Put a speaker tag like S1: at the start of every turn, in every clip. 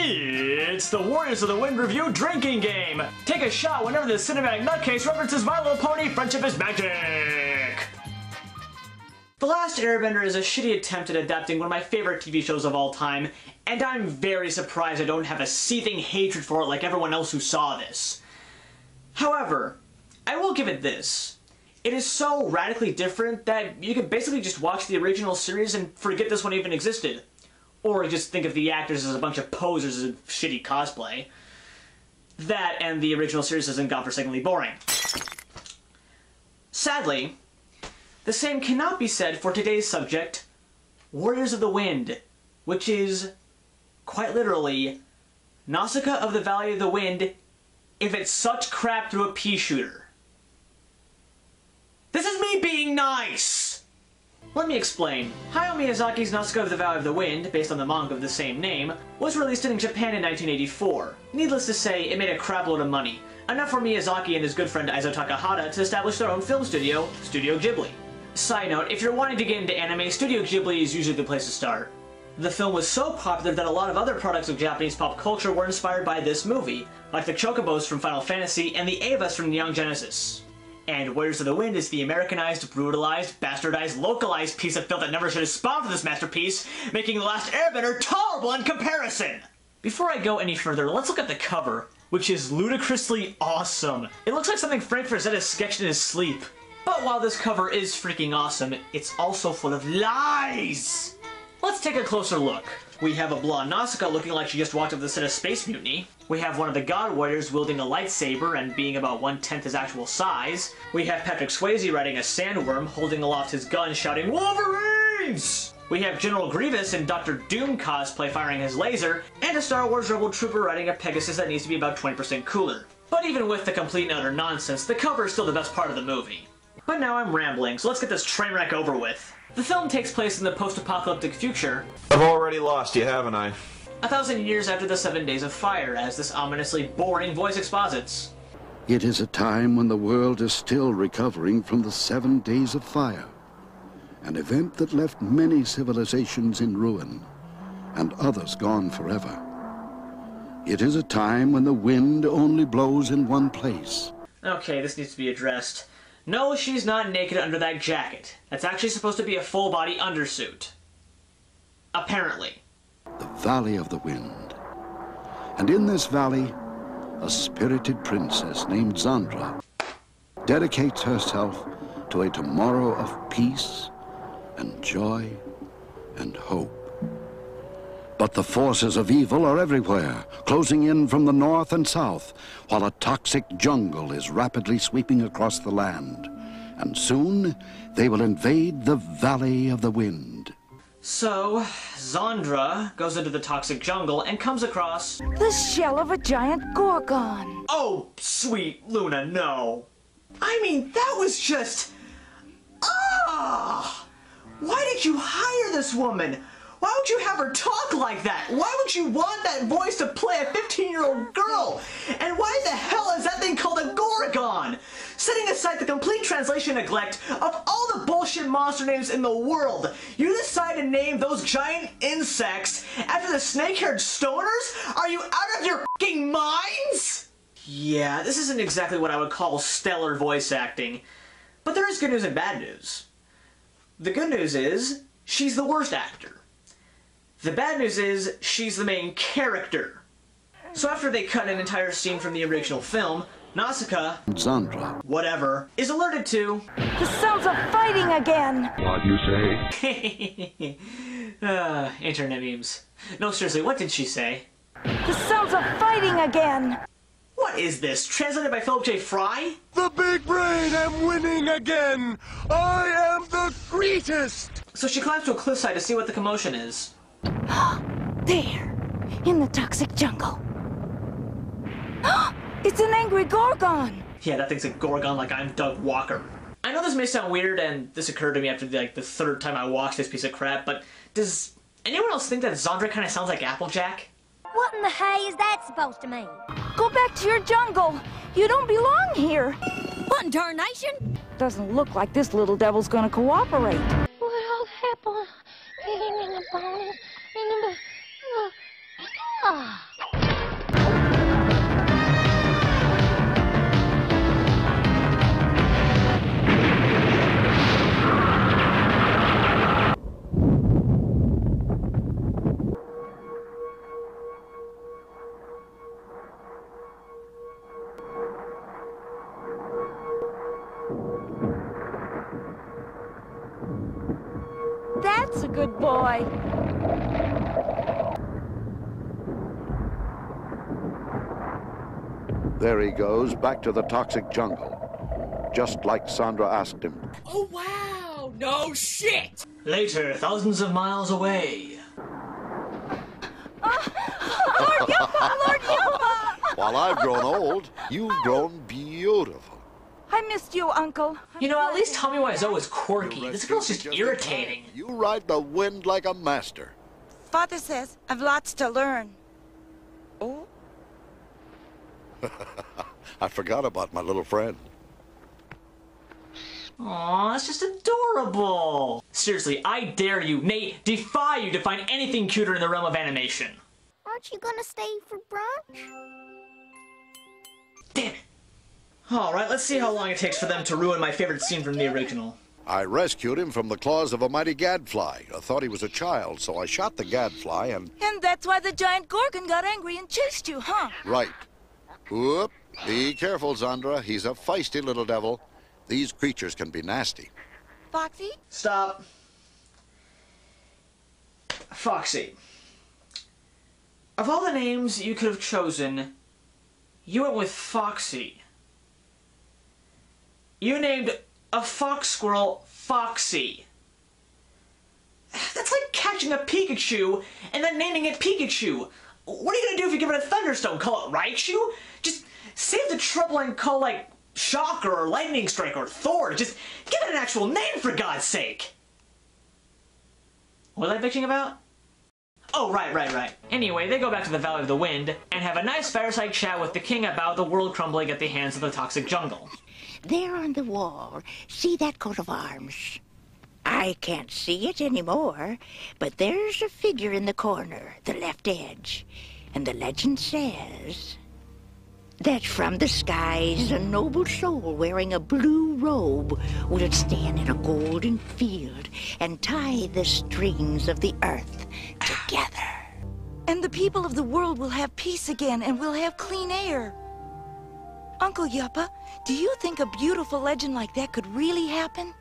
S1: It's the Warriors of the Wind review drinking game! Take a shot whenever the cinematic Nutcase references My Little Pony, Friendship is Magic! The Last Airbender is a shitty attempt at adapting one of my favorite TV shows of all time, and I'm very surprised I don't have a seething hatred for it like everyone else who saw this. However, I will give it this. It is so radically different that you could basically just watch the original series and forget this one even existed. Or just think of the actors as a bunch of posers in shitty cosplay. That and the original series isn't godforsakenly boring. Sadly, the same cannot be said for today's subject, Warriors of the Wind, which is, quite literally, Nausicaa of the Valley of the Wind if it sucked crap through a pea shooter. This is me being nice! Let me explain. Hayao Miyazaki's Nausicaa of the Valley of the Wind, based on the manga of the same name, was released in Japan in 1984. Needless to say, it made a crapload of money, enough for Miyazaki and his good friend Aizo Takahata to establish their own film studio, Studio Ghibli. Side note, if you're wanting to get into anime, Studio Ghibli is usually the place to start. The film was so popular that a lot of other products of Japanese pop culture were inspired by this movie, like the Chocobos from Final Fantasy and the Evas from Neon Genesis. And Warriors of the Wind is the Americanized, brutalized, bastardized, localized piece of filth that never should have spawned for this masterpiece, making The Last Airbender tolerable in comparison! Before I go any further, let's look at the cover, which is ludicrously awesome. It looks like something Frank Frazetta sketched in his sleep. But while this cover is freaking awesome, it's also full of lies! Let's take a closer look. We have a blonde Nausicaa looking like she just walked up the set of Space Mutiny. We have one of the God Warriors wielding a lightsaber and being about 1/10 his actual size. We have Patrick Swayze riding a sandworm, holding aloft his gun, shouting, "Wolverines!" We have General Grievous in Dr. Doom cosplay firing his laser, and a Star Wars Rebel Trooper riding a Pegasus that needs to be about 20% cooler. But even with the complete and utter nonsense, the cover is still the best part of the movie. But now I'm rambling, so let's get this train wreck over with. The film takes place in the post-apocalyptic future.
S2: I've already lost you, haven't I?
S1: 1,000 years after the 7 Days of Fire, as this ominously boring voice exposits.
S3: It is a time when the world is still recovering from the 7 Days of Fire, an event that left many civilizations in ruin, and others gone forever. It is a time when the wind only blows in one place.
S1: Okay, this needs to be addressed. No, she's not naked under that jacket. That's actually supposed to be a full-body undersuit. Apparently.
S3: The Valley of the Wind. And in this valley, a spirited princess named Zandra dedicates herself to a tomorrow of peace and joy and hope. But the forces of evil are everywhere, closing in from the north and south, while a toxic jungle is rapidly sweeping across the land. And soon, they will invade the Valley of the Wind.
S1: So, Zandra goes into the toxic jungle and comes across...
S4: the shell of a giant gorgon.
S1: Oh, sweet Luna, no. I mean, that was just... ah! Why did you hire this woman? Why would you have her talk like that? Why would you want that voice to play a 15-year-old girl? And why the hell is that thing called a Gorgon? Setting aside the complete translation neglect of all the bullshit monster names in the world, you decide to name those giant insects after the snake-haired stoners? Are you out of your f***ing minds? Yeah, this isn't exactly what I would call stellar voice acting. But there is good news and bad news. The good news is, she's the worst actor. The bad news is, she's the main character. So after they cut an entire scene from the original film, Nausicaa,
S3: Zandra,
S1: whatever, is alerted to...
S4: the sounds of fighting again.
S2: What you say?
S1: Internet memes. No, seriously, what did she say?
S4: The sounds of fighting again.
S1: What is this? Translated by Philip J. Fry?
S5: The big brain am winning again! I am the greatest!
S1: So she climbs to a cliffside to see what the commotion is.
S4: There, in the toxic jungle. It's an angry gorgon.
S1: Yeah, that thing's a Gorgon like I'm Doug Walker. I know this may sound weird, and this occurred to me after the third time I watched this piece of crap, but does anyone else think that Zandra kind of sounds like Applejack?
S6: What in the hay is that supposed to mean?
S4: Go back to your jungle. You don't belong here.
S6: What in tarnation?
S4: Doesn't look like this little devil's gonna cooperate.
S6: Well, apple, in the bone, in the... Ah.
S4: good boy.
S3: There he goes, back to the toxic jungle. Just like Sandra asked him.
S7: Oh, wow! No shit!
S1: Later, thousands of miles away.
S4: Lord Yupa! Lord Yupa!
S3: While I've grown old, you've grown beautiful.
S4: I missed you, Uncle.
S1: You know, at least Tommy Wiseau is quirky. This girl's just irritating.
S3: You ride the wind like a master.
S4: Father says I've lots to learn. Oh?
S3: I forgot about my little friend.
S1: Aw, that's just adorable. Seriously, I dare you, nay, defy you to find anything cuter in the realm of animation.
S6: Aren't you gonna stay for brunch?
S1: Damn it. Alright, let's see how long it takes for them to ruin my favorite scene from the original.
S3: I rescued him from the claws of a mighty gadfly. I thought he was a child, so I shot the gadfly and...
S4: And that's why the giant Gorgon got angry and chased you, huh?
S3: Right. Whoop. Be careful, Zandra. He's a feisty little devil. These creatures can be nasty.
S4: Foxy?
S1: Stop. Foxy. Of all the names you could have chosen, you went with Foxy. You named a fox squirrel Foxy. That's like catching a Pikachu and then naming it Pikachu. What are you gonna do if you give it a Thunderstone? Call it Raichu? Just save the trouble and call, like, Shocker or Lightning Strike or Thor. Just give it an actual name, for God's sake. What was I bitching about? Oh, right. Anyway, they go back to the Valley of the Wind and have a nice fireside chat with the king about the world crumbling at the hands of the toxic jungle.
S8: There on the wall, see that coat of arms? I can't see it anymore, but there's a figure in the corner, the left edge. And the legend says that from the skies a noble soul wearing a blue robe will stand in a golden field and tie the strings of the earth together.
S4: And the people of the world will have peace again and we'll have clean air. Uncle Yupa, do you think a beautiful legend like that could really happen?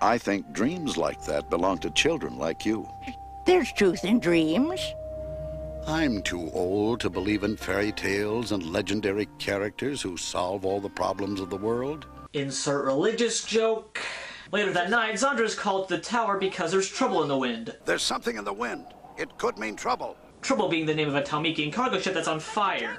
S3: I think dreams like that belong to children like you.
S8: There's truth in dreams.
S3: I'm too old to believe in fairy tales and legendary characters who solve all the problems of the world.
S1: Insert religious joke. Later that night, Zandra is called to the tower because there's trouble in the wind.
S3: There's something in the wind. It could mean trouble.
S1: Trouble being the name of a Talmekian cargo ship that's on fire.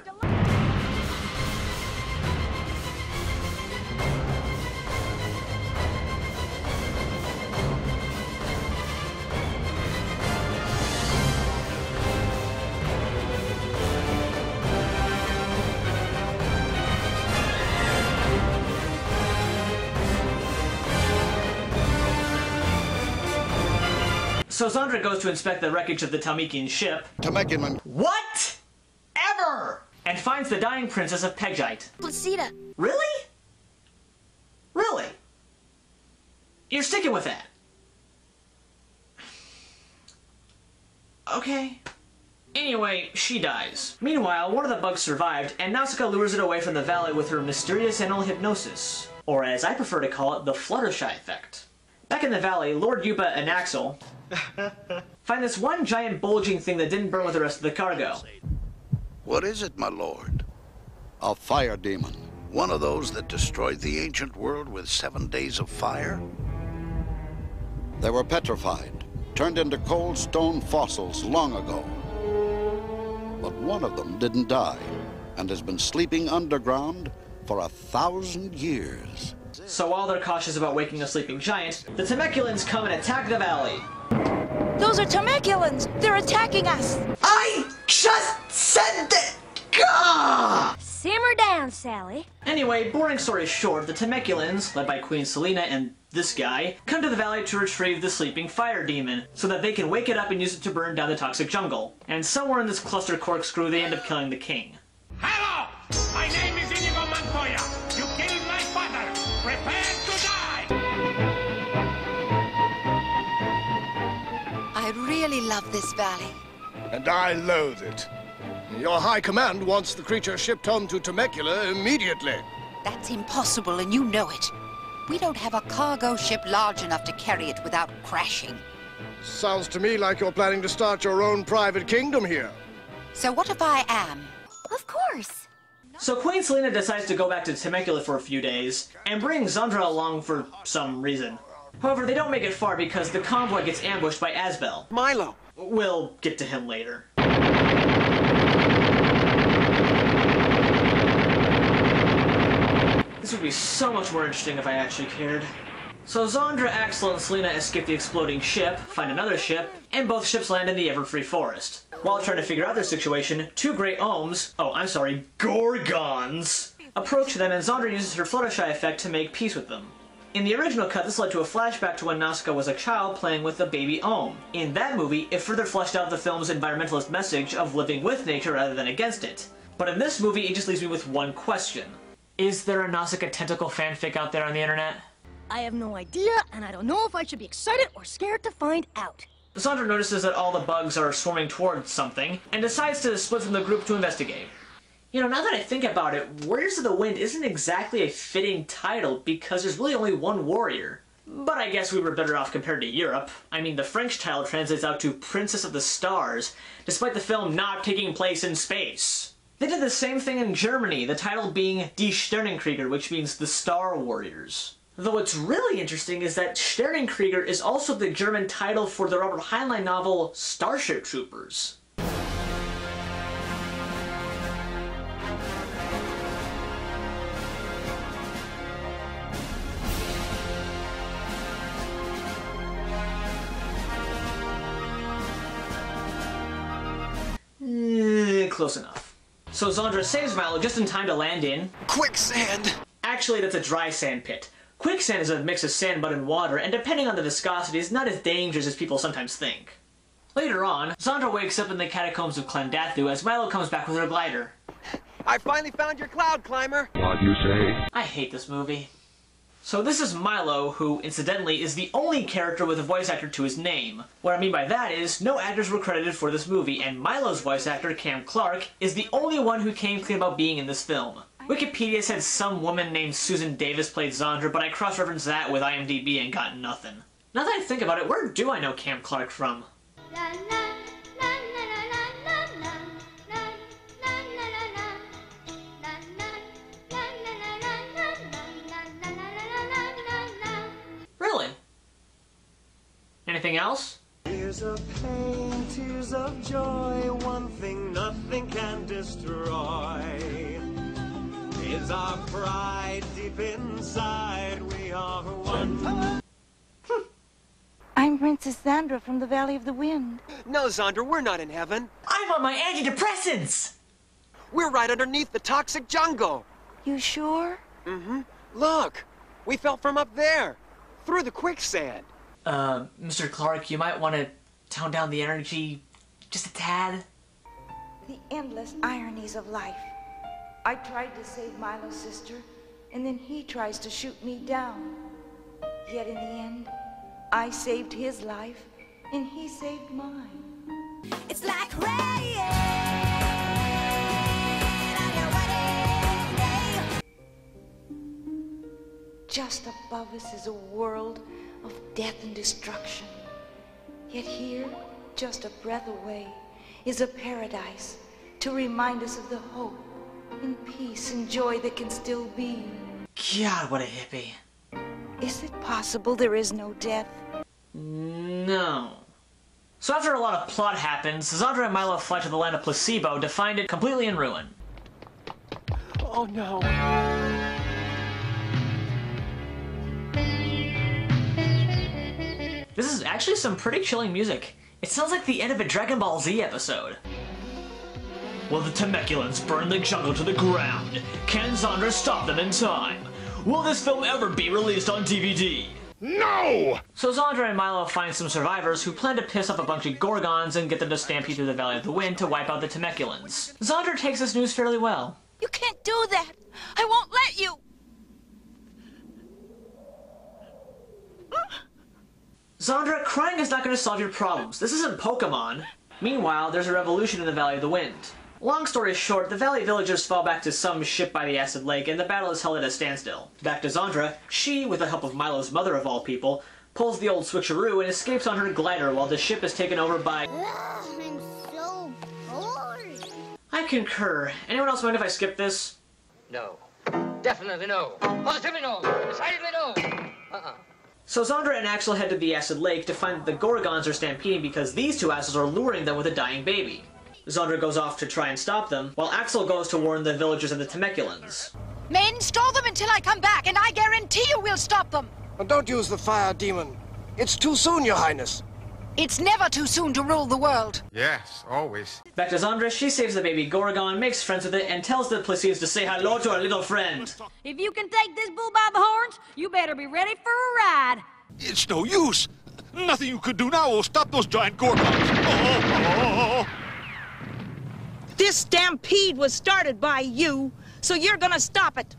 S1: So Zandra goes to inspect the wreckage of the Talmekian ship.
S3: Temecula.
S1: What? Ever! And finds the dying princess of Pegite.
S6: Placida.
S1: Really? Really? You're sticking with that? Okay. Anyway, she dies. Meanwhile, one of the bugs survived, and Nausicaa lures it away from the valley with her mysterious animal hypnosis. Or as I prefer to call it, the Fluttershy effect. Back in the valley, Lord Yupa and Axel find this one giant bulging thing that didn't burn with the rest of the cargo.
S3: What is it, my lord? A fire demon. One of those that destroyed the ancient world with 7 days of fire? They were petrified, turned into cold stone fossils long ago. But one of them didn't die, and has been sleeping underground for 1,000 years.
S1: So while they're cautious about waking a sleeping giant, the Temeculans come and attack the valley.
S4: Those are Temeculans! They're attacking us!
S1: I just said that! Gah!
S6: Simmer down, Sally.
S1: Anyway, boring story short, the Temeculans, led by Queen Selena and this guy, come to the valley to retrieve the sleeping fire demon, so that they can wake it up and use it to burn down the toxic jungle. And somewhere in this cluster corkscrew, they end up killing the king.
S5: Hello! My name is Inigo Montoya. You killed my father. Prepare to die!
S7: I really love this valley.
S5: And I loathe it. Your high command wants the creature shipped home to Temecula immediately.
S7: That's impossible, and you know it. We don't have a cargo ship large enough to carry it without crashing.
S5: Sounds to me like you're planning to start your own private kingdom here.
S7: So what if I am?
S6: Of course.
S1: So Queen Selena decides to go back to Temecula for a few days, and bring Zandra along for some reason. However, they don't make it far because the convoy gets ambushed by Asbel.
S9: Milo!
S1: We'll get to him later. This would be so much more interesting if I actually cared. So Zandra, Axel, and Selena escape the exploding ship, find another ship, and both ships land in the Everfree Forest. While trying to figure out their situation, two great Gorgons, approach them, and Zandra uses her Fluttershy effect to make peace with them. In the original cut, this led to a flashback to when Nausicaa was a child playing with a baby Ohm. In that movie, it further fleshed out the film's environmentalist message of living with nature rather than against it. But in this movie, it just leaves me with one question. Is there a Nausicaa tentacle fanfic out there on the internet?
S6: I have no idea, and I don't know if I should be excited or scared to find out.
S1: Zandra notices that all the bugs are swarming towards something, and decides to split from the group to investigate. You know, now that I think about it, Warriors of the Wind isn't exactly a fitting title because there's really only one warrior. But I guess we were better off compared to Europe. I mean, the French title translates out to Princess of the Stars, despite the film not taking place in space. They did the same thing in Germany, the title being Die Sternenkrieger, which means the Star Warriors. Though what's really interesting is that Sternenkrieger is also the German title for the Robert Heinlein novel Starship Troopers. Close enough. So Zandra saves Milo just in time to land in...
S9: Quicksand!
S1: Actually, that's a dry sand pit. Quicksand is a mix of sand, mud, and water, and depending on the viscosity, is not as dangerous as people sometimes think. Later on, Zandra wakes up in the catacombs of Clondathu as Milo comes back with her glider.
S9: I finally found your cloud climber!
S2: What you say?
S1: I hate this movie. So this is Milo, who, incidentally, is the only character with a voice actor to his name. What I mean by that is, no actors were credited for this movie, and Milo's voice actor, Cam Clark, is the only one who came clean about being in this film. Wikipedia said some woman named Susan Davis played Zandra, but I cross-referenced that with IMDb and got nothing. Now that I think about it, where do I know Cam Clark from? Really? Anything else?
S10: Tears of pain, tears of joy, one thing nothing can destroy is our pride deep inside. We are one.
S4: I'm Princess Zandra from the Valley of the Wind.
S9: No, Zandra, we're not in heaven.
S1: I'm on my antidepressants!
S9: We're right underneath the toxic jungle.
S4: You sure?
S9: Mm-hmm. Look, we fell from up there, through the quicksand.
S1: Mr. Clark, you might want to tone down the energy just a tad.
S4: The endless ironies of life. I tried to save Milo's sister, and then he tries to shoot me down. Yet in the end, I saved his life, and he saved mine.
S6: It's like rain on your wedding day.
S4: Just above us is a world of death and destruction. Yet here, just a breath away, is a paradise to remind us of the hope and peace and joy that can still be.
S1: God, what a hippie.
S4: Is it possible there is no death?
S1: No. So after a lot of plot happens, Zandra and Milo fly to the land of Placebo to find it completely in ruin.
S9: Oh no.
S1: This is actually some pretty chilling music. It sounds like the end of a Dragon Ball Z episode. Will the Temeculans burn the jungle to the ground? Can Zandra stop them in time? Will this film ever be released on DVD?
S5: No!
S1: So Zandra and Milo find some survivors who plan to piss off a bunch of Gorgons and get them to stampede through the Valley of the Wind to wipe out the Temeculans. Zandra takes this news fairly well.
S4: You can't do that! I won't let you!
S1: Zandra, crying is not going to solve your problems. This isn't Pokemon. Meanwhile, there's a revolution in the Valley of the Wind. Long story short, the Valley villagers fall back to some ship by the Acid Lake, and the battle is held at a standstill. Back to Zandra, she, with the help of Milo's mother of all people, pulls the old switcheroo, and escapes on her glider while the ship is taken over by...
S6: I'm so bored.
S1: I concur. Anyone else mind if I skip this?
S11: No. Definitely no. Positively no. Decidedly no.
S1: So Zandra and Axel head to the acid lake to find that the Gorgons are stampeding because these two assholes are luring them with a dying baby. Zandra goes off to try and stop them, while Axel goes to warn the villagers of the Temeculans.
S7: Men, stall them until I come back, and I guarantee you we'll stop them.
S5: But don't use the fire demon. It's too soon, Your Highness.
S7: It's never too soon to rule the world.
S12: Yes, always.
S1: Back to Zandra, she saves the baby Gorgon, makes friends with it, and tells the Plesians to say hello to our little friend.
S6: If you can take this bull by the horns, you better be ready for a ride.
S12: It's no use. Nothing you could do now will stop those giant Gorgons. Oh.
S13: This stampede was started by you, so you're gonna stop it.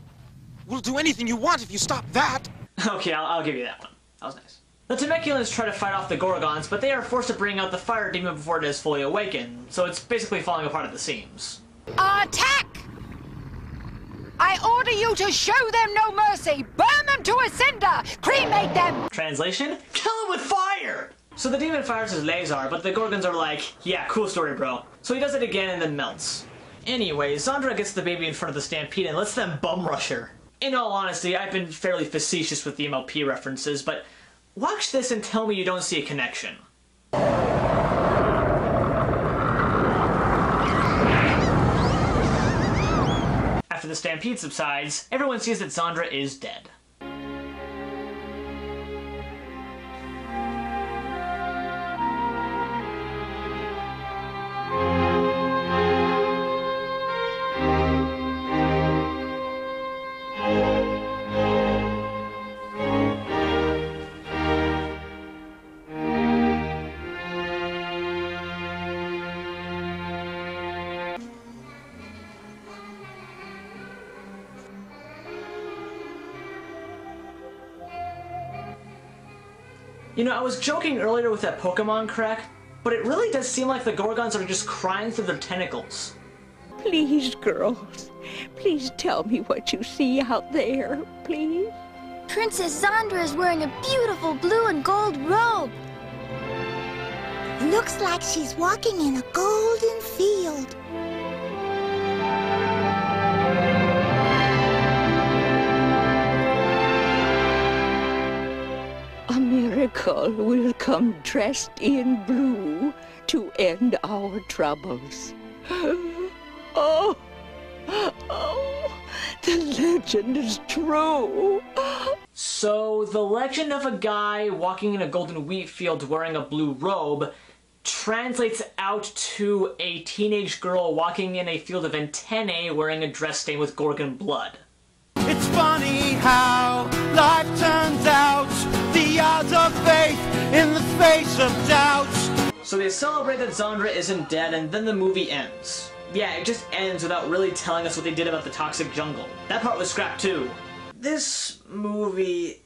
S9: We'll do anything you want if you stop that.
S1: Okay, I'll give you that one. That was nice. The Temeculans try to fight off the Gorgons, but they are forced to bring out the fire demon before it is fully awakened, so it's basically falling apart at the seams.
S7: Attack! I order you to show them no mercy! Burn them to a cinder! Cremate them!
S1: Translation? Kill them with fire! So the demon fires his laser, but the Gorgons are like, yeah, cool story, bro. So he does it again and then melts. Anyway, Zandra gets the baby in front of the stampede and lets them bum rush her. In all honesty, I've been fairly facetious with the MLP references, but watch this and tell me you don't see a connection. After the stampede subsides, everyone sees that Zandra is dead. You know, I was joking earlier with that Pokemon crack, but it really does seem like the Gorgons are just crying through their tentacles.
S8: Please, girls, please tell me what you see out there, please.
S6: Princess Zandra is wearing a beautiful blue and gold robe.
S14: Looks like she's walking in a golden field.
S8: A miracle will come dressed in blue to end our troubles. Oh, the legend is true.
S1: So, the legend of a guy walking in a golden wheat field wearing a blue robe translates out to a teenage girl walking in a field of antennae wearing a dress stained with Gorgon blood.
S10: It's funny how life turns out, the odds of faith in the face of doubt.
S1: So they celebrate that Zandra isn't dead, and then the movie ends. Yeah, it just ends without really telling us what they did about the toxic jungle. That part was scrapped too. This movie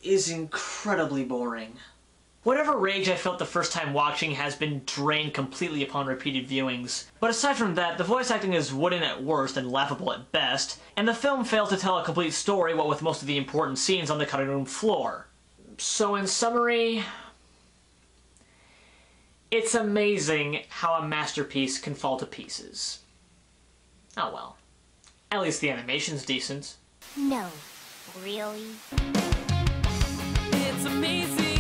S1: is incredibly boring. Whatever rage I felt the first time watching has been drained completely upon repeated viewings. But aside from that, the voice acting is wooden at worst and laughable at best, and the film fails to tell a complete story, what with most of the important scenes on the cutting room floor. So in summary, it's amazing how a masterpiece can fall to pieces. Oh well. At least the animation's decent.
S14: No, really?
S10: It's amazing